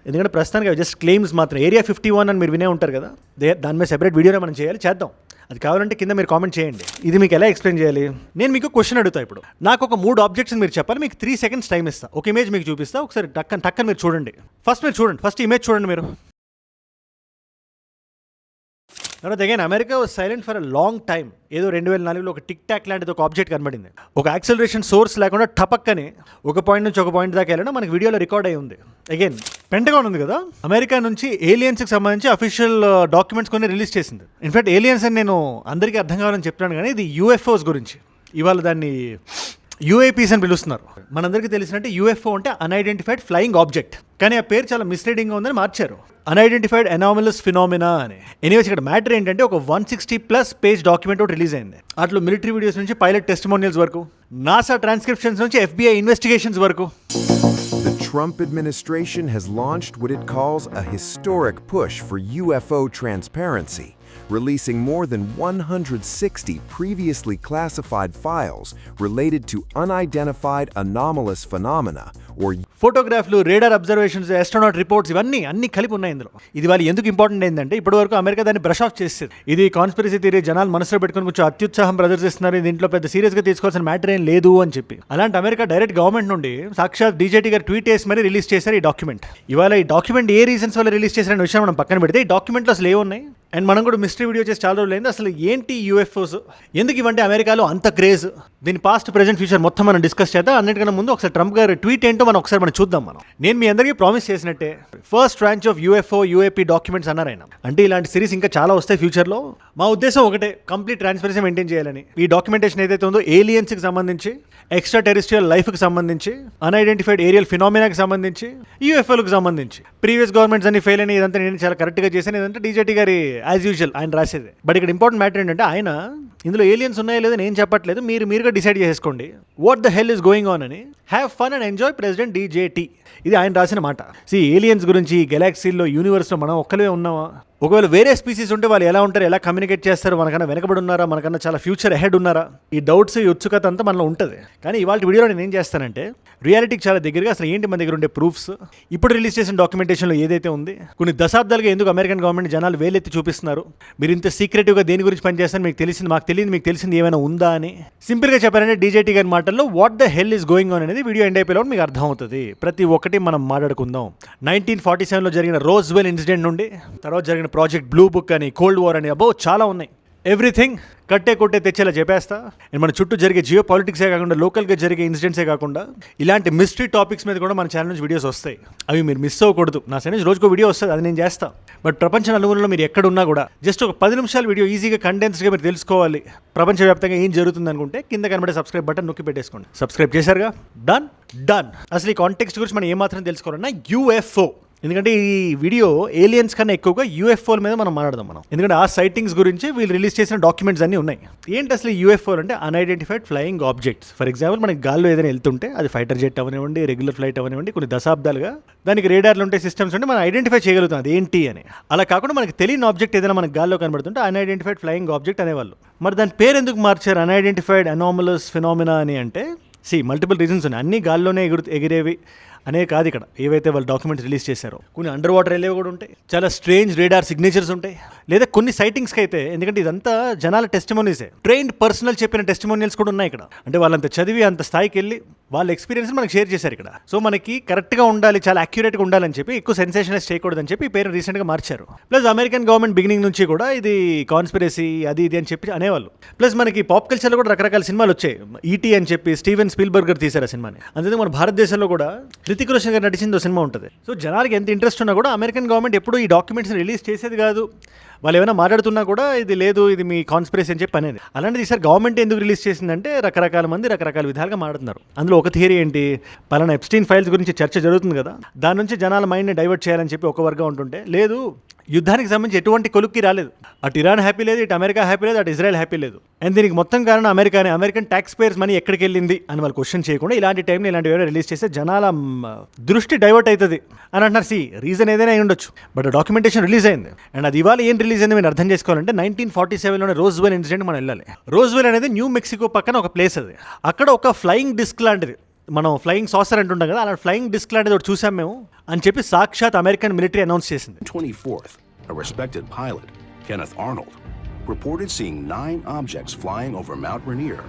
ఎందుకంటే ప్రస్తుతానికి just claims మాత్రం. ఏరియా 51 అని మీరు వినే ఉంటారు కదా, దాని మీద సెపరేట్ వీడియోనే మనం చేద్దాం. అది కావాలంటే కింద మీరు కామెంట్ చేయండి. ఇది మీకు ఎలా ఎక్స్ప్లెయిన్ చేయాలి? నేను మీకు క్వశ్చన్ అడుగుతా. ఇప్పుడు నాకు ఒక 3 ఆబ్జెక్ట్స్ మీరు చెప్పాలి. మీకు 3 seconds టైం ఇస్తా. ఒక ఇమేజ్ మీకు చూపిస్తా, ఒకసారి టక్కని మీరు చూడండి. ఫస్ట్ ఇమేజ్ చూడండి మీరు. తర్వాత again America was silent for a long time. ఏదో 2004లో ఒక టిక్ టాక్ లాంటిది ఒక ఆబ్జెక్ట్ కనబడింది. ఒక యాక్సలరేషన్ సోర్స్ లేకుండా టపక్కని ఒక పాయింట్ నుంచి ఒక పాయింట్ దాకా వెళ్ళడం మనకి వీడియోలో రికార్డ్ అయ్యి ఉంది. అగైన్ పెంటగాన్ ఉంది కదా, అమెరికా నుంచి ఏలియన్స్కి సంబంధించి అఫీషియల్ డాక్యుమెంట్స్ కొన్ని రిలీజ్ చేసింది. ఇన్ఫాక్ట్ ఏలియన్స్ అని నేను అందరికీ అర్థం కావాలని చెప్తున్నాను, కానీ ఇది UFOs గురించి. ఇవాళ దాన్ని UAPs అని పిలుస్తున్నారు. మనందరికీ తెలిసినట్టు UFO అంటే అన్ఐడెంటిఫైడ్ ఫ్లయింగ్ ఆబ్జెక్ట్, కానీ ఆ పేరు చాలా మిస్లీడింగ్గా ఉందని మార్చారు. అన్ఐడెంటిఫైడ్ అనామలస్ ఫినామినా అని. ఎనీవేస్ ఇక్కడ మ్యాటర్ ఏంటంటే ఒక 160+ పేజ్ డాక్యుమెంట్ ఒకటి రిలీజ్ అయింది. అట్లా మిలిటరీ వీడియోస్ నుంచి పైలట్ టెస్టిమోనియల్స్ వరకు, నాసా ట్రాన్స్క్రిప్షన్స్ నుంచి FBI ఇన్వెస్టిగేషన్స్ వరకు. The Trump administration has launched what it calls a historic push for UFO transparency, releasing more than 160 previously classified files related to unidentified anomalous phenomena or ఫోటోగ్రాఫ్లు, radar observations, astronaut reports, ఇవన్నీ కలిపి ఉన్నాయి ఇందులో. ఇది వాళ్ళు ఎందుకు important ఏంటంటే ఇప్పటి వరకు అమెరికా దాన్ని బ్రష్ ఆఫ్ చేసేది. ఇది కాన్స్పిరసీ థియరీ, జనాలు మనసులో పెట్టుకుని కొంచెం అత్యుత్సాహం ప్రదర్శిస్తున్నారు, దీంట్లో పెద్ద సీరియస్గా తీసుకోవాల్సిన మ్యాటర్ ఏం లేదు అని చెప్పి. అలాంటి అమెరికా డైరెక్ట్ గవర్నమెంట్ నుండి సాక్షాత్ DJT గారు ట్వీట్ చేసి మరీ రిలీజ్ చేశారు ఈ డాక్యుమెంట్. ఇవాళ ఈ డాక్యుమెంట్ ఏ రీజన్స్ వల్ల రిలీజ్ చేశారనే విషయం మనం పక్కన పెడితే, ఈ డాక్యుమెంట్లో అసలు ఏమున్నాయి, అండ్ మనం కూడా మిస్టరీ వీడియో చేసి చాలా రోజులు అయింది. అసలు ఏంటి UFOs, ఎందుకు ఇవంటే అమెరికాలో అంత క్రేజ్, దీని పాస్ట్ ప్రెజెంట్ ఫ్యూచర్ మొత్తం మనం డిస్కస్ చేద్దాం. అన్నిటికన్నా ముందు ఒకసారి ట్రంప్ గారు ట్వీట్ ఏంటో మనం చూద్దాం. నేను మీ అందరికీ ప్రామిస్ చేసినట్టే first tranche of UFO UAP documents అన్నారు ఆయన. అంటే ఇలాంటి సిరీస్ ఇంకా చాలా వస్తాయి ఫ్యూచర్లో. మా ఉద్దేశం ఒకటే, కంప్లీట్ ట్రాన్స్పరెన్సీ మెయింటైన్ చేయాలని. ఈ డాక్యుమెంటేషన్ ఏదైతే ఉందో ఏలియన్స్కి సంబంధించి, ఎక్స్ట్రా టెరిస్ట్రియల్ లైఫ్కి సంబంధించి, అన్ఐడెంటిఫైడ్ ఏరియల్ ఫినామినాకి సంబంధించి, UFOలకు సంబంధించి ప్రీవియస్ గవర్నమెంట్స్ అన్ని ఫెయిల్ అని ఇదంతా నేను చాలా కరెక్ట్గా చేశాను. ఇదంతా DJT గారి యాజ్ యూజువల్ ఆయన రాసేది. బట్ ఇక్కడ ఇంపార్టెంట్ మ్యాటర్ ఏంటంటే ఆయన ఇందులో ఏలియన్స్ ఉన్నాయో లేదో నేను చెప్పట్లేదు, మీరుగా డిసైడ్ చేసుకోండి what the hell is going on అని. Have fun and enjoy president DJT. ఇది ఆయన రాసిన మాట. ఏలియన్స్ గురించి, గెలాక్సీల్లో, యూనివర్స్లో మనం ఒక్కలే ఉన్నామా? ఒకవేళ వేరే స్పీసీస్ ఉంటే వాళ్ళు ఎలా ఉంటారు, ఎలా కమ్యూనికేట్ చేస్తారు, మనకన్నా వెనకబడి ఉన్నారా, మనకన్నా చాలా ఫ్యూచర్ అహెడ్ ఉన్నారా? ఈ డౌట్స్, ఈ ఉత్సుకత అంతా మనలో ఉంటుంది. కానీ ఇవాళ వీడియోలో నేను ఏం చేస్తానంటే రియాలిటీకి చాలా దగ్గరగా అసలు ఏంటి మన దగ్గర ఉండే ప్రూఫ్స్, ఇప్పుడు రిలీజ్ చేసిన డాక్యుమెంటేషన్లో ఏదైతే ఉంది, కొన్ని దశాబ్దాలుగా ఎందుకు అమెరికన్ గవర్నమెంట్ జనాలు వేలెత్తి చూపిస్తున్నారు, మీరు ఇంత సీక్రెటివ్గా దేని గురించి పనిచేస్తారు, మీకు తెలిసింది మాకు తెలియదు, మీకు తెలిసింది ఏమైనా ఉందా అని సింపుల్గా చెప్పారంటే DJT గారి మాటల్లో what the hell is going on అనేది వీడియో ఎండ్ అయిపోయిన మీకు అర్థం అవుతుంది. ప్రతి ఒక్కటి మనం మాట్లాడుకుందాం. 1947లో జరిగిన రోజ్వెల్ ఇన్సిడెంట్ నుండి తర్వాత జరిగిన ప్రాజెక్ట్ బ్లూ బుక్ అని, కోల్డ్ వార్ అని, చాలా ఉన్నాయి. ఎవ్రీథింగ్ కట్టే కొట్టే తెచ్చేలా చెప్పేస్తా. మన చుట్టూ జరిగే జియో పాలిటిక్సే కాకుండా, లోకల్గా జరిగే ఇన్సిడెంట్సే కాకుండా ఇలాంటి మిస్టరీ టాపిక్స్ మీద కూడా మన ఛానల్ నుంచి వీడియోస్ వస్తాయి. అవి మీరు మిస్ అవ్వకూడదు. నా సైడ్ నుంచి రోజుకో వీడియో వస్తుంది, అది నేను చేస్తాను. బట్ ప్రపంచ నలుమూలలో మీరు ఎక్కడున్నా కూడా జస్ట్ ఒక 10 నిమిషాల వీడియో ఈజీగా కండెన్స్డ్గా మీరు తెలుసుకోవాలి ప్రపంచవ్యాప్తంగా ఏం జరుగుతుంది అనుకుంటే కింద కనబడే సబ్స్క్రైబ్ బటన్ నొక్కి పెట్టేసుకోండి. సబ్స్క్రైబ్ చేశారుగా, డన్. అసలు ఈ కాంటెక్స్ట్ గురించి మనం ఏమాత్రం తెలుసుకోవాలన్నా UFO, ఎందుకంటే ఈ వీడియో ఏలియన్స్ కన్నా ఎక్కువగా UFOల మీద మనం మాట్లాడదాం. ఎందుకంటే ఆ సైటింగ్స్ గురించి వీళ్ళు రిలీజ్ చేసిన డాక్యుమెంట్స్ అన్నీ ఉన్నాయి. ఏంటి అసలు UFO అంటే unidentified flying objects. For example మనకి గాల్లో ఏదైనా వెళ్తుంటే, అది ఫైటర్ జెట్ అవనివ్వండి, రెగ్యులర్ ఫ్లైట్ అవనివ్వండి, కొన్ని దశాబ్దాలుగా దానికి రేడార్లు ఉంటాయి, సిస్టమ్స్ ఉంటే మనం ఐడెంటిఫై చేయగలుగుతాం అది ఏంటి అని. అలా కాకుండా మనకి తెలియని ఆబ్జెక్ట్ ఏదైనా మనకి గాల్లో కనబడుతుంటే అన్ఐడెంటిఫైడ్ ఫ్లయింగ్ ఆబ్జెక్ట్ అనేవాళ్ళు. మరి దాని పేరు ఎందుకు మార్చారు అన్ఐడెంటిఫైడ్ అనామలస్ ఫినామినా అని అంటే, మల్టిపుల్ రీజన్స్ ఉన్నాయి. అన్ని గాల్లోనే ఎగిరేవి అనే కాదు. ఇక్కడ ఏవైతే వాళ్ళు డాక్యుమెంట్స్ రిలీజ్ చేశారో కొన్ని అండర్ వాటర్ వెళ్ళేవి కూడా ఉంటాయి, చాలా స్ట్రేంజ్ రేడార్ సిగ్నేచర్స్ ఉంటాయి, లేదా కొన్ని సైటింగ్స్కి అయితే, ఎందుకంటే ఇదంతా జనాల టెస్టిమోనీసే, ట్రైన్డ్ పర్సనల్ చెప్పిన టెస్టిమోనియల్స్ కూడా ఉన్నాయి ఇక్కడ. అంటే వాళ్ళంత చదివి అంత స్థాయికి వెళ్ళి వాళ్ళ ఎక్స్పీరియన్స్ మనకు షేర్ చేశారు ఇక్కడ. సో మనకి కరెక్ట్గా ఉండాలి, చాలా అక్యురేట్గా ఉండాలని చెప్పి, ఎక్కువ సెన్సేషనలైజ్ చేయకూడదని చెప్పి ఈ పేరు రీసెంట్గా మార్చారు. ప్లస్ అమెరికన్ గవర్నమెంట్ బిగినింగ్ నుంచి కూడా ఇది కాన్స్పిరసీ అది ఇది అని చెప్పి అనేవాళ్ళు. ప్లస్ మనకి పాప్ కల్చర్లో కూడా రకరకాల సినిమాలు వచ్చాయి. ET అని చెప్పి స్టీవెన్ స్పీల్బర్గర్ తీశారు ఆ సినిమాని. అంతే మన భారతదేశంలో కూడా హృతిక్ రోషన్ గారు నటించింది సినిమా ఉంటుంది. సో జనానికి ఎంత ఇంట్రెస్ట్ ఉన్నా కూడా అమెరికన్ గవర్నమెంట్ ఎప్పుడు ఈ డాక్యుమెంట్స్ రిలీజ్ చేసేది కాదు. వాళ్ళు ఏమైనా మాట్లాడుతున్నా కూడా ఇది లేదు, ఇది మీ కాన్స్పిరసీ అని చెప్పి అనేది. అలాంటిది ఈసారి గవర్నమెంట్ ఎందుకు రిలీజ్ చేసిందంటే రకరకాల మంది రకరకాల విధాలుగా మాట్లాడుతున్నారు. అందులో ఒక థియరీ ఏంటి, పలానా ఎప్స్టీన్ ఫైల్స్ గురించి చర్చ జరుగుతుంది కదా, దాని నుంచి జనాల మైండ్ని డైవర్ట్ చేయాలని చెప్పి ఒక వర్గం ఉంటుంటే, లేదు యుద్ధానికి సంబంధించి ఎటువంటి కొలుక్కి రాలేదు. అటు ఇరాన్ హ్యాపీ లేదు, ఇటు అమెరికా హ్యాపీ లేదు, అటు ఇజ్రాయెల్ హ్యాపీ లేదు. అండ్ దీనికి మొత్తం కారణం అమెరికానే. అమెరికన్ ట్యాక్స్ పేయర్స్ మనీ ఎక్కడికి వెళ్ళింది అని వాళ్ళు క్వశ్చన్ చేయకుండా ఇలాంటి టైంలో ఇలాంటివి ఏమైనా రిలీజ్ చేస్తే జనాల దృష్టి డైవర్ట్ అవుతుంది అని అంటున్నారు. రీజన్ ఏదైనా అయి ఉండొచ్చు, బట్ డాక్యుమెంటేషన్ రిలీజ్ అయింది. అండ్ అది ఇవాళ ఏం రిలీజ్ అయింది మీరు అర్థం చేసుకోవాలంటే 1947లోనే రోజ్వెల్ ఇన్సిడెంట్ మనం వెళ్ళాలి. రోజ్వెల్ అనేది న్యూ మెక్సికో పక్కన ఒక ప్లేస్. అది అక్కడ ఒక ఫ్లయింగ్ డిస్క్ లాంటిది మనం ఫ్లయింగ్ సాసర్ అంటుంటాం కదా, అలా ఫ్లయింగ్ డిస్క్ లాంటిది ఒకటి చూసాం మేము అని చెప్పి సాక్షాత్ అమెరికన్ మిలిటరీ అనౌన్స్ చేసింది. 24th, a respected pilot, Kenneth Arnold, reported seeing 9 objects flying over Mount Rainier,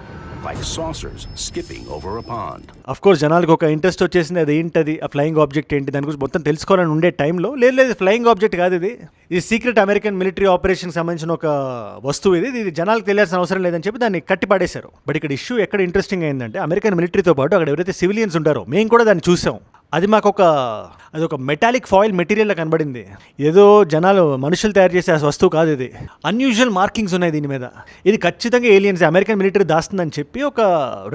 like saucers skipping over a pond. Of course జనాలకు ఒక ఇంట్రెస్ట్ వచ్చేసింది, అది ఏంటది, ఆ ఫ్లయింగ్ ఆబ్జెక్ట్ ఏంటి, దాని గురించి మొత్తం తెలుసుకోవాలని ఉండే టైంలో లేదు ఫ్లయింగ్ ఆబ్జెక్ట్ కాదు ఇది సీక్రెట్ అమెరికన్ మిలిటరీ ఆపరేషన్కి సంబంధించిన ఒక వస్తువు ఇది జనాలకు తెలియాల్సిన అవసరం లేదని చెప్పి దాన్ని కట్టి పడేశారు. బట్ ఇక్కడ ఇష్యూ ఎక్కడ ఇంట్రెస్టింగ్ అయిందంటే అమెరికన్ మిలిటరీతో పాటు అక్కడ ఎవరైతే సివిలియన్స్ ఉంటారో మేము కూడా దాన్ని చూసాం. అది మాకు ఒక మెటాలిక్ ఫాయిల్ మెటీరియల్లో కనబడింది. ఏదో జనాలు మనుషులు తయారు చేసే ఆ వస్తువు కాదు, ఇది అన్యూజువల్ మార్కింగ్స్ ఉన్నాయి దీని మీద. ఇది ఖచ్చితంగా ఏలియన్స్ అమెరికన్ మిలిటరీ దాస్తుందని చెప్పి ఒక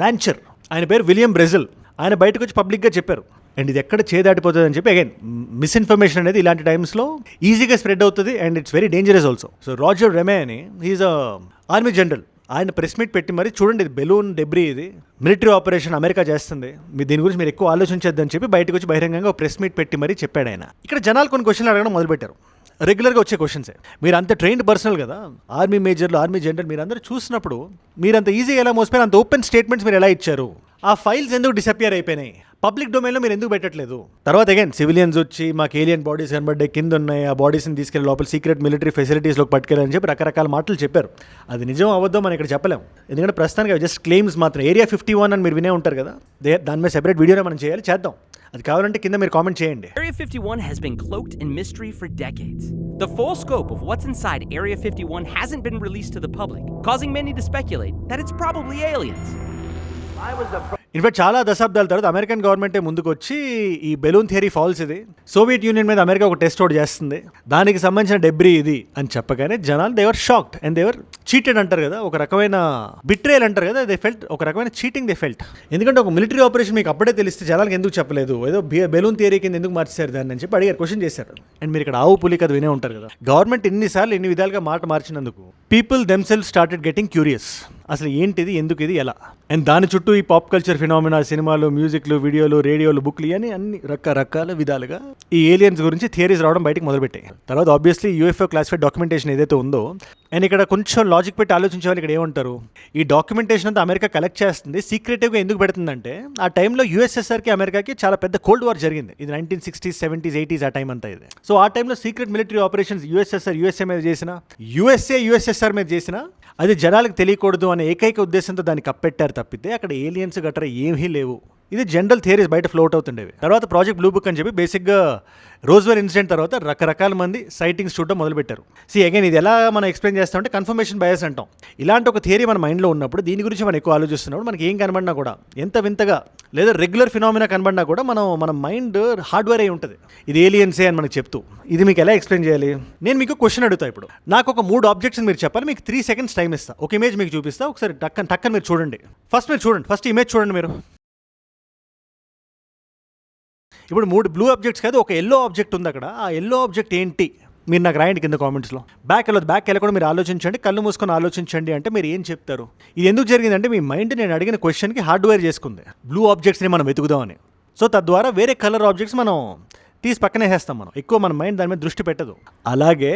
ర్యాంచర్, ఆయన పేరు విలియం బ్రెజిల్, ఆయన బయటకు వచ్చి పబ్లిక్గా చెప్పారు. అండ్ ఇది ఎక్కడ చేదాటిపోతుంది అని చెప్పి అగైన్ మిస్ఇన్ఫర్మేషన్ అనేది ఇలాంటి టైమ్స్లో ఈజీగా స్ప్రెడ్ అవుతుంది and it's very dangerous also. So Roger రెమే అని హీఈస్ అ ఆర్మీ జనరల్, ఆయన ప్రెస్ మీట్ పెట్టి మరి చూడండి ఇది బెలూన్ డెబ్రీ, ఇది మిలిటరీ ఆపరేషన్ అమెరికా చేస్తుంది, దీని గురించి మీరు ఎక్కువ ఆలోచించద్దని చెప్పి బయటకు వచ్చి బహిరంగంగా ప్రెస్ మీట్ పెట్టి మరీ చెప్పాడు ఆయన. ఇక్కడ జనాలు కొన్ని క్వశ్చన్లు అడగడం మొదలుపెట్టారు, రెగ్యులర్గా వచ్చే క్వశ్చన్సే. మీరు అంత ట్రైన్డ్ పర్సనల్ కదా, ఆర్మీ మేజర్లు ఆర్మీ జనరల్, మీరు అందరూ చూసినప్పుడు మీరు అంత ఈజీగా ఎలా మోసిపోయారు, అంత ఓపెన్ స్టేట్మెంట్స్ మీరు ఎలా ఇచ్చారు, ఆ ఫైల్స్ ఎందుకు డిసపియర్ అయిపోయినాయి, పబ్లిక్ డొమైన్లో మీరు ఎందుకు పెట్టట్లేదు. తర్వాత అగైన్ సివిలియన్స్ వచ్చి మాకు ఏలియన్ బాడీస్ కనబడ్డాయి, కింద ఉన్నాయి, ఆ బాడీస్ని తీసుకెళ్ళి లోపల సీక్రెట్ మిలిటరీ ఫెసిలిటీస్లోకి పట్టుకెళ్ళని చెప్పి రకరకాల మాటలు చెప్పారు. అది నిజం అబద్ధం మనం ఇక్కడ చెప్పలేం, ఎందుకంటే ప్రస్తుతానికి జస్ట్ క్లెయిమ్స్ మాత్రం. ఏరియా 51 అని మీరు వినే ఉంటారు కదా, దాని మీద సెపరేట్ వీడియోనే మనం చేద్దాం. అది కావాలంటే కింద మీరు కామెంట్ చేయండి. Area 51 has been cloaked in mystery for decades. The full scope of what's inside Area 51 hasn't been released to the public, causing many to speculate that it's probably aliens. In fact చాలా దశాబ్దాల తర్వాత American గవర్నమెంటే ముందుకు వచ్చి ఈ balloon theory falls, ఇది Soviet union మీద America ఒక టెస్ట్ అవుట్ చేస్తుంది, దానికి సంబంధించిన డెబ్రీ ఇది అని చెప్పగానే జనాలు దేవర్ షాక్డ్ అండ్ దేవర్ చీటెడ్ అంటారు కదా, ఒక రకమైన బిట్రేయల్ అంటారు కదా, దే ఫెల్ట్, ఒక రకమైన చీటింగ్ దే ఫెల్ట్. ఎందుకంటే ఒక మిలిటరీ ఆపరేషన్ మీకు అప్పుడే తెలిస్తే జనాలకు ఎందుకు చెప్పలేదు, ఏదో బెలూన్ థియరీ కింద ఎందుకు మార్చారు దాన్ని అని చెప్పి అడిగారు, క్వశ్చన్ చేశారు. అండ్ మీరు ఇక్కడ ఆవు పులి కథ వినే ఉంటారు కదా, గవర్నమెంట్ ఎన్నిసార్లు ఎన్ని విధాలుగా మాట మార్చినందుకు people themselves started getting curious, అసలు ఏంటిది, ఎందుకు ఇది, ఎలా. అండ్ దాని చుట్టూ ఈ పాప్ కల్చర్ ఫినామినా, సినిమాలు, మ్యూజిక్లు, వీడియోలు, రేడియోలు, బుక్లు అని అన్ని రకరకాల విధాలుగా ఈ ఏలియన్స్ గురించి థియరీస్ రావడం బయటకు మొదలుపెట్టాయి. తర్వాత ఆబ్వియస్లీ యూఎఫ్ఓ క్లాసిఫైడ్ డాక్యుమెంటేషన్ ఏదైతే ఉందో, అండ్ ఇక్కడ కొంచెం లాజిక్ పెట్టి ఆలోచించే వాళ్ళు ఇక్కడ ఏమంటారు, ఈ డాక్యుమెంటేషన్ అంతా అమెరికా కలెక్ట్ చేస్తుంది, సీక్రెటివ్గా ఎందుకు పెడుతుందంటే ఆ టైంలో యూఎస్ఎస్ఆర్కి అమెరికాకి చాలా పెద్ద కోల్డ్ వార్ జరిగింది, ఇది 1960s, 70s, 80s ఆ టైం అంతా ఇది. సో ఆ టైంలో secret military operations USSR USA మీద చేసిన, యూఎస్ఏ యూఎస్ఎస్ఆర్ మీద చేసిన, అది జనాలకు తెలియకూడదు అనే ఏకైక ఉద్దేశంతో దాన్ని కప్పెట్టారు తప్పితే అక్కడ ఏలియన్స్ గట్రా ఏమీ లేవు. ఇది జనరల్ థియరీస్ బయట ఫ్లోట్ అవుతుండేవి. తర్వాత ప్రాజెక్ట్ బ్లూ బుక్ అని చెప్పి బేసిక్గా రోజ్వెల్ ఇన్సిడెంట్ తర్వాత రకరకాల మంది సైటింగ్స్ చూడడం మొదలుపెట్టారు. అగైన్ ఇది ఎలా మనం ఎక్స్ప్లెయిన్ చేస్తామంటే కన్ఫర్మేషన్ బయాస్ అంటాం. ఇలాంటి ఒక థియరీ మన మైండ్లో ఉన్నప్పుడు, దీని గురించి మనం ఎక్కువ ఆలోచిస్తున్నప్పుడు, మనకి ఏం కనబడినా కూడా, ఎంత వింతగా లేదా రెగ్యులర్ ఫినామినా కనబడినా కూడా మన మైండ్ హార్డ్వేర్ అయి ఉంటుంది, ఇది ఏలియన్సే అని మనకు చెప్తూ. ఇది మీకు ఎలా ఎక్స్ప్లెయిన్ చేయాలి, నేను మీకు క్వశ్చన్ అడుగుతా. ఇప్పుడు నాకు ఒక 3 ఆబ్జెక్ట్స్ మీరు చెప్పాలి, మీకు 3 seconds టైం ఇస్తా, ఒక ఇమేజ్ మీకు చూపిస్తా, ఒకసారి టక్కన మీరు చూడండి. ఫస్ట్ ఇమేజ్ చూడండి మీరు. ఇప్పుడు 3 బ్లూ ఆబ్జెక్ట్స్ కాదు, ఒక ఎల్లో ఆబ్జెక్ట్ ఉంది అక్కడ, ఆ ఎల్లో ఆబ్జెక్ట్ ఏంటి మీరు నాకు రాయండి కింద కామెంట్స్లో. బ్యాక్ వెళ్ళకుండా మీరు ఆలోచించండి, కళ్ళు మూసుకొని ఆలోచించండి అంటే మీరు ఏం చెప్తారు. ఇది ఎందుకు జరిగిందంటే మీ మైండ్ నేను అడిగిన క్వశ్చన్కి హార్డ్వేర్ చేసుకుంది, బ్లూ ఆబ్జెక్ట్స్ని మనం వెతుకుదామని. సో తద్వారా వేరే కలర్ ఆబ్జెక్ట్స్ మనం తీసి పక్కనే వేస్తాం, మనం ఎక్కువ మన మైండ్ దాని మీద దృష్టి పెట్టదు. అలాగే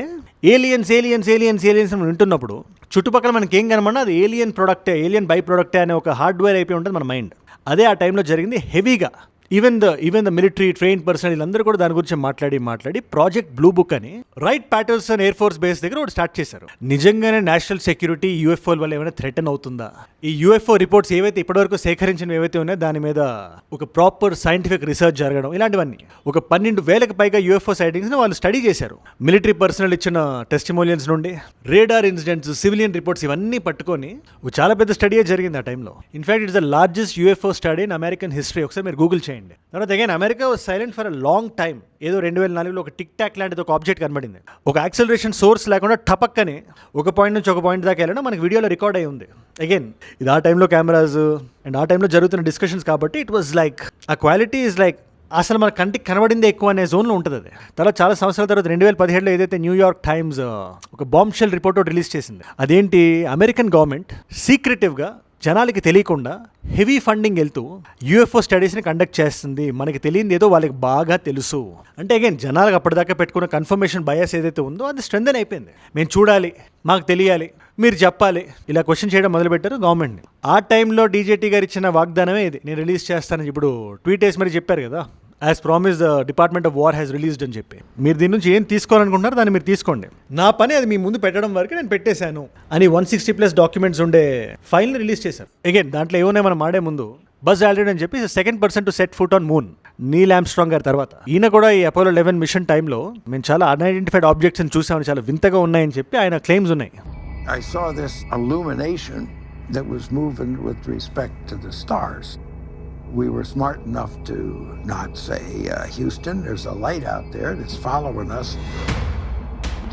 ఏలియన్స్ మనం వింటున్నప్పుడు చుట్టుపక్కల మనకి ఏం కనబడినా అది ఏలియన్ ప్రొడక్టే, ఏలియన్ బై ప్రొడక్టే అనే ఒక హార్డ్వేర్ అయిపోయి ఉంటుంది మన మైండ్. అదే ఆ టైంలో జరిగింది హెవీగా. Even the military train personal వీళ్ళందరూ కూడా దాని గురించి మాట్లాడి ప్రాజెక్ట్ బ్లూ బుక్ అని right Patterson air force base దగ్గర ఒకటి స్టార్ట్ చేశారు. నిజంగానే నేషనల్ సెక్యూరిటీ యూఎఫ్ఓ వల్ల ఏమైనా థ్రెటన్ అవుతుందా, ఈ యూఎఫ్ఓ రిపోర్ట్స్ ఏవైతే ఇప్పటివరకు సేకరించినవి ఏవైతే ఉన్నాయో దాని మీద ఒక ప్రాపర్ సైంటిఫిక్ రీసెర్చ్ జరగడం, ఇలాంటివన్నీ ఒక 12,000కు పైగా యూఎఫ్ఓ సైటింగ్స్ని వాళ్ళు స్టడీ చేశారు. మిలిటరీ పర్సనల్ ఇచ్చిన టెస్టిమోనియల్స్ నుండి రేడార్ ఇన్సిడెంట్స్, సివిలియన్ రిపోర్ట్స్ ఇవన్నీ పట్టుకొని ఒక చాలా పెద్ద స్టడీయే జరిగింది ఆ టైంలో. In fact it's the largest UFO study in American history. ఒకసారి మీరు గూగుల్ చేయండి. తర్వాత again America was silent for a long time. ఏదో 2004లో ఒక టిక్ టాక్ లాంటిది ఒక ఆబ్జెక్ట్ కనబడింది, ఒక యాక్సలరేషన్ సోర్స్ లేకుండా టపక్కని ఒక పాయింట్ నుంచి ఒక పాయింట్ దాకా వెళ్ళడం మనకి వీడియోలో రికార్డ్ అయి ఉంది. అగైన్ ఇది ఆ టైంలో కెమెరాస్ అండ్ ఆ టైంలో జరుగుతున్న డిస్కషన్స్ కాబట్టి ఇట్ వాజ్ లైక్ ఆ క్వాలిటీ ఈజ్ లైక్ అసలు మన కంటికి కనబడిందే ఎక్కువ అనే జోన్లో ఉంటుంది అది. తర్వాత చాలా సంవత్సరాల తర్వాత 2017లో ఏదైతే న్యూయార్క్ టైమ్స్ ఒక బాంబ్ షెల్ రిపోర్ట్ రిలీజ్ చేసింది. అదేంటి, అమెరికన్ గవర్నమెంట్ సీక్రెటివ్గా జనాలకి తెలియకుండా హెవీ ఫండింగ్ వెళ్తూ యూఎఫ్ఓ స్టడీస్ని కండక్ట్ చేస్తుంది. మనకి తెలియదు ఏదో వాళ్ళకి బాగా తెలుసు అంటే అగైన్ జనాలకు అప్పటిదాకా పెట్టుకున్న కన్ఫర్మేషన్ బయాస్ ఏదైతే ఉందో అది స్ట్రెంథెన్ అయిపోయింది. మేము చూడాలి, మాకు తెలియాలి, మీరు చెప్పాలి. ఇలా క్వశ్చన్ చేయడం మొదలుపెట్టారు గవర్నమెంట్ని. ఆ టైంలో డీజేటీ గారు ఇచ్చిన వాగ్దానమే ఇది, నేను రిలీజ్ చేస్తానని ఇప్పుడు ట్వీట్ వేసి మరి చెప్పారు కదా, as promise the department of war has released అని చెప్పి. మీరు దీని నుంచి ఏం తీసుకోవాలనుకుంటున్నారు దాన్ని మీరు తీసుకోండి, నా పని అది మీ ముందు పెట్టడం వరకు నేను పెట్టేశాను అని 160+ డాక్యుమెంట్స్ ఉండే ఫైల్ని రిలీజ్ చేశారు. అగైన్ దాంట్లో ఏమన్నా మనం ఆడే ముందు బజ్ ఆల్డ్రిన్ అని చెప్పి second person to set foot on moon, Neel Armstrong గారి తర్వాత. ఈయన కూడా ఈ అపోలో 11 మిషన్ టైంలో మేము చాలా అన్ఐడెంటిఫైడ్ ఆబ్జెక్ట్స్ చూసామని, చాలా వింతగా ఉన్నాయని చెప్పి ఆయన క్లెయిమ్స్ ఉన్నాయి. I saw this illumination that was moving with respect to the stars. We were smart enough to not say, Houston, there's a light out there that's following us.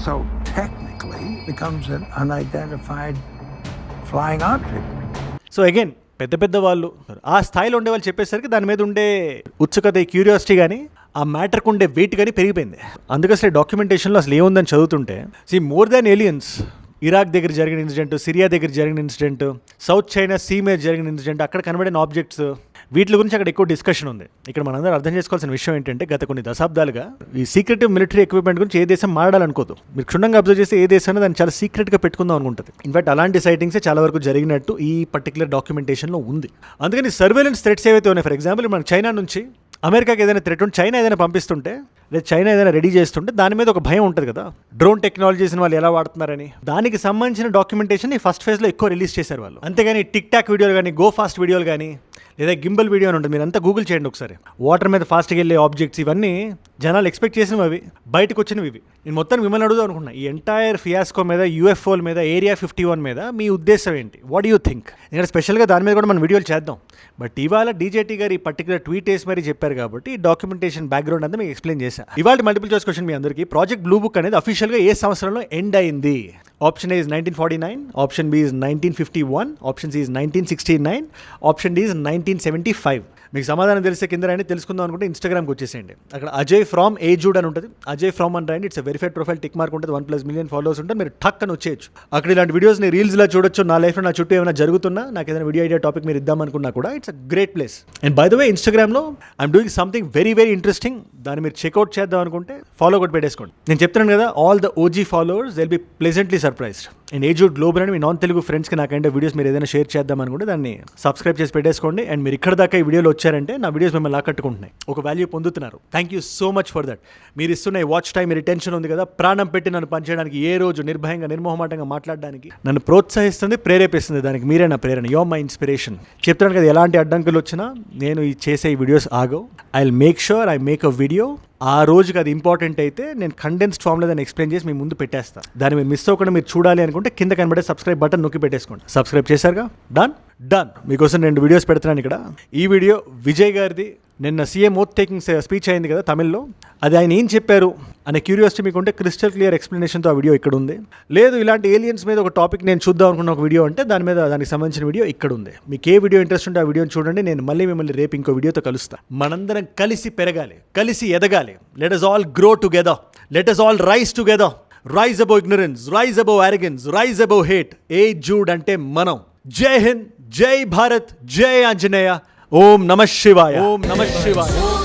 So technically it becomes an unidentified flying object. So again పెద్ద పెద్ద వాళ్ళు ఆ స్థాయిలో ఉండే వాళ్ళు చెప్పేసరికి దాని మీద ఉండే ఉత్సుకత, క్యూరియాసిటీ కానీ ఆ మ్యాటర్కి ఉండే వెయిట్ కానీ పెరిగిపోయింది. అందుకే అసలు డాక్యుమెంటేషన్లో అసలు ఏముందని చదువుతుంటే, మోర్ దాన్ ఏలియన్స్, ఇరాక్ దగ్గర జరిగిన ఇన్సిడెంట్, సిరియా దగ్గర జరిగిన ఇన్సిడెంట్, సౌత్ చైనా సీ మీద జరిగిన ఇన్సిడెంట్, అక్కడ కనబడిన ఆబ్జెక్ట్స్, వీటి గురించి అక్కడ ఎక్కువ డిస్కషన్ ఉంది. ఇక్కడ మనందరూ అర్థం చేసుకోవాల్సిన విషయం ఏంటంటే, గత కొన్ని దశాబ్దాలుగా ఈ సీక్రెటివ్ మిలిటరీ ఎక్విప్మెంట్ గురించి ఏ దేశం మాట్లాడాలనుకోదు. మీరు క్షుణ్ణంగా అబ్జర్వ్ చేస్తే ఏ దేశం దాన్ని చాలా సీక్రెట్గా పెట్టుకుందాం అనుకుంటుంది. ఇన్ఫాక్ట్ అలాంటి సైటింగ్సే చాలా వరకు జరిగినట్టు ఈ పర్టికులర్ డాక్యుమెంటేషన్లో ఉంది. అందుకని సర్వేలెన్స్ థ్రెట్స్ ఏవైతే ఉన్నాయి, ఫర్ ఎగ్జాంపుల్ మనకు చైనా నుంచి అమెరికాకి ఏదైనా థ్రెట్ ఉంటే, చైనా ఏదైనా పంపిస్తుంటే, లేదా చైనా ఏదైనా రెడీ చేస్తుంటే దాని మీద ఒక భయం ఉంటుంది కదా, డ్రోన్ టెక్నాలజీస్ని వాళ్ళు ఎలా వాడుతున్నారని. దానికి సంబంధించిన డాక్యుమెంటేషన్ ఈ ఫస్ట్ ఫేజ్లో ఎక్కువ రిలీజ్ చేశారు వాళ్ళు. అంతేగాని టిక్ టాక్ వీడియోలు కానీ, గో ఫాస్ట్ వీడియోలు కానీ, లేదా గింబల్ వీడియో అని ఉంటుంది, మీరు అంతా గూగుల్ చేయండి ఒకసారి. వాటర్ మీద ఫాస్ట్గా వెళ్ళే ఆబ్జెక్ట్స్, ఇవన్నీ జనాలు ఎక్స్పెక్ట్ చేసినవి, అవి బయటకు వచ్చినవి ఇవి. నేను మొత్తం మిమ్మల్ని అడుగుదాం అనుకున్నా, ఈ ఎంటైర్ ఫియాస్కో మీద, యూఎఫ్ఓల మీద, ఏరియా 51 మీద మీ ఉద్దేశం ఏంటి? What you think? ఎందుకంటే స్పెషల్గా దాని మీద కూడా మనం వీడియోలు చేద్దాం. బట్ ఇవాళ డీజేటీ గారు ఈ పర్టికులర్ ట్వీట్ వేసి మరీ చెప్పారు కాబట్టి డాక్యుమెంటేషన్ బ్యాక్గ్రౌండ్ అంతా మీకు ఎక్స్ప్లెయిన్ చేశాను. ఇవాళ మల్టిపుల్ చాయిస్ క్వశ్చన్ మీ అందరికీ, ప్రాజెక్ట్ బ్లూ బుక్ అనేది అఫీషియల్గా ఏ సంవత్సరంలో ఎండ్ అయింది? Option A is 1949, option B is 1951, option C is 1969, option D is 1975. మీకు సమాధానం తెలిసే కింద రాయండి. తెలుసుకుందాం అనుకుంటే ఇన్స్టాగ్రామ్కి వచ్చేసేయండి. అక్కడ అజయ్ ఫ్రామ్ ఏజూడ్ అని ఉంటుంది, అజయ్ ఫ్రామ్ అని రాయండి. It's verified profile, tick mark ఉంటుంది, 1+ మిలియన్ ఫాలోవర్స్ ఉంటుంది. మీరు టక్ అని వచ్చేయచ్చు. అక్కడ ఇలాంటి వీడియోస్ని రీల్స్లో చూడొచ్చు. నా లైఫ్లో నా చుట్టూ ఏమైనా జరుగుతున్నా, నాకు ఏదైనా వీడియో ఐడియా టాపిక్ మీరు ఇద్దామనుకున్నా కూడా it's a great place. And by the way, ఇన్స్టాగ్రామ్లో I'm doing something very very interesting. దాన్ని మీరు చెక్అవుట్ చేద్దాం అనుకుంటే ఫాలో కూడా పెట్టేసుకోండి. నేను చెప్తున్నాను కదా, all the OG followers will be pleasantly surprised. And ఏజూడ్ గ్లోబల్ అని మీ నాన్ తెలుగు ఫ్రెండ్స్కి నాకంటే వీడియోస్ మీరు ఏదైనా షేర్ చేద్దాం అనుకుంటే దాన్ని సబ్స్క్రైబ్ చేసి పెట్టేసుకోండి. అండ్ మీరు ఇక్కడ దాకా ఈ వీడియోలో వచ్చారంటే నా వీడియోస్ మిమ్మల్ని ఆకట్టుకుంటున్నాయి, ఒక వాల్యూ పొందుతున్నారు. Thank you so much for that. మీరు ఇస్తున్న వాచ్ టైం, మీరు టెన్షన్ ఉంది కదా, ప్రాణం పెట్టి నన్ను పనిచేయడానికి, ఏ రోజు నిర్భయంగా నిర్మోహమాటంగా మాట్లాడడానికి నన్ను ప్రోత్సహిస్తుంది, ప్రేరేపిస్తుంది. దానికి మీరే నా ప్రేరణ. You are my inspiration. చెప్తున్నాను కదా, ఎలాంటి అడ్డంకులు వచ్చినా నేను చేసే ఈ వీడియోస్ ఆగవు. I will make sure I make a video. ఆ రోజుకి అది ఇంపార్టెంట్ అయితే నేను కండెన్స్డ్ ఫామ్లో దాన్ని ఎక్స్ప్లెయిన్ చేసి మీ ముందు పెట్టేస్తాను. దాన్ని మీరు మిస్ అవ్వకుండా మీరు చూడాలి అనుకుంటే కింద కనబడే సబ్స్క్రైబ్ బటన్ నొక్కి పెట్టేసుకోండి. సబ్స్క్రైబ్ చేశారుగా? డన్. మీకోసం 2 వీడియోస్ పెడుతున్నాను ఇక్కడ. ఈ వీడియో విజయ్ గారిది. నిన్న సీఎం ఓత్ టేకింగ్ స్పీచ్ అయింది కదా తమిళ్లో, అది ఆయన ఏం చెప్పారు అనే క్యూరియాసిటీ మీకుంటే క్రిస్టల్ క్లియర్ ఎక్స్ప్లెనేషన్తో ఆ వీడియో ఇక్కడ ఉంది. లేదు ఇలాంటి ఏలియన్స్ మీద ఒక టాపిక్ నేను చూద్దాం అనుకున్న ఒక వీడియో అంటే దానికి సంబంధించిన వీడియో ఇక్కడ ఉంది. మీకు ఏ వీడియో ఇంట్రెస్ట్ ఉంటే ఆ వీడియోని చూడండి. నేను మళ్ళీ మిమ్మల్ని రేపు ఇంకో వీడియోతో కలుస్తాను. మనందరం కలిసి పెరగాలి, కలిసి ఎదగాలి. Let us all grow together. Let us all rise together. Rise above ignorance, rise above arrogance, rise above hate. ఏజూడ్ అంటే మనం. జై హింద్, జై భారత్, జై ఆంజనేయ. ఓం నమః శివాయ. ఓం నమః శివాయ.